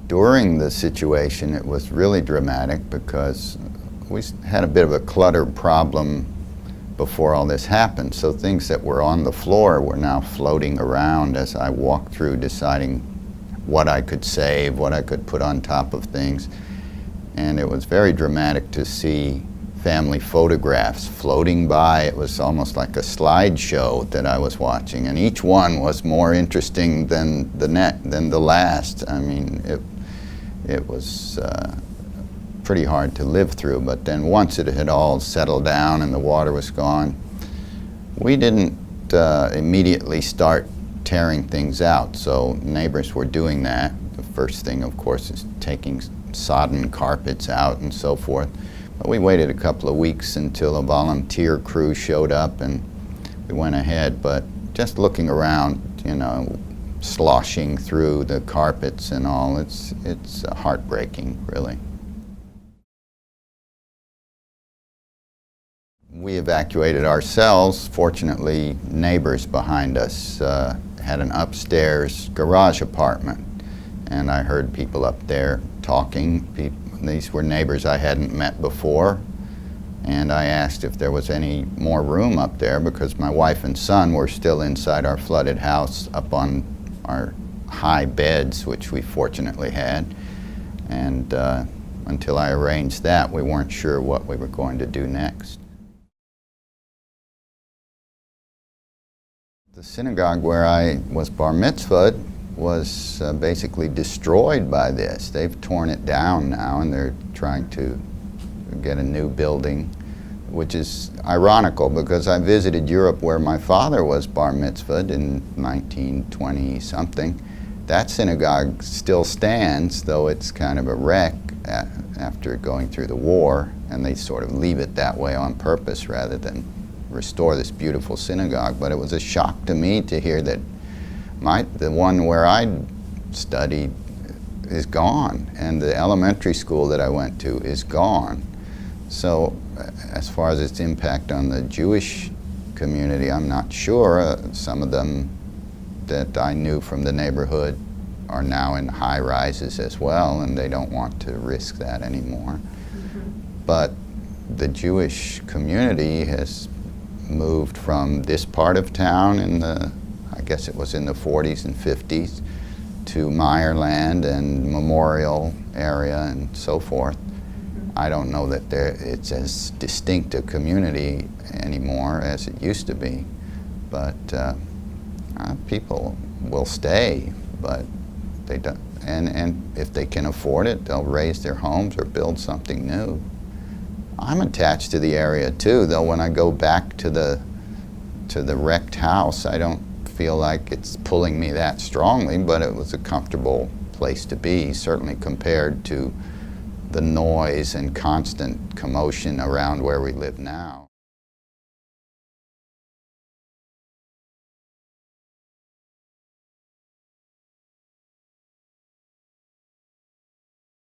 During the situation, it was really dramatic because we had a bit of a clutter problem before all this happened. So things that were on the floor were now floating around as I walked through, deciding what I could save, what I could put on top of things. And it was very dramatic to see family photographs floating by. It was almost like a slideshow that I was watching, and each one was more interesting than the last. I mean, it was pretty hard to live through. But then once it had all settled down and the water was gone, we didn't immediately start tearing things out. So neighbors were doing that. The first thing, of course, is taking sodden carpets out and so forth. But we waited a couple of weeks until a volunteer crew showed up, and we went ahead. But just looking around, you know, sloshing through the carpets and all, it's heartbreaking, really. We evacuated ourselves. Fortunately, neighbors behind us had an upstairs garage apartment, and I heard people up there talking. These were neighbors I hadn't met before, and I asked if there was any more room up there because my wife and son were still inside our flooded house up on our high beds, which we fortunately had. And until I arranged that, we weren't sure what we were going to do next. The synagogue where I was bar mitzvahed was basically destroyed by this. They've torn it down now, and they're trying to get a new building, which is ironical because I visited Europe where my father was bar mitzvahed in 1920-something. That synagogue still stands, though it's kind of a wreck after going through the war, and they sort of leave it that way on purpose rather than restore this beautiful synagogue. But it was a shock to me to hear that the one where I studied is gone, and the elementary school that I went to is gone. So as far as its impact on the Jewish community, I'm not sure. Some of them that I knew from the neighborhood are now in high rises as well, and they don't want to risk that anymore. But the Jewish community has moved from this part of town I guess it was in the 40s and 50s, to Meyerland and Memorial area and so forth. I don't know that it's as distinct a community anymore as it used to be, but people will stay, but they don't. And if they can afford it, they'll raise their homes or build something new. I'm attached to the area too, though when I go back to the wrecked house, I don't feel like it's pulling me that strongly, but it was a comfortable place to be, certainly compared to the noise and constant commotion around where we live now.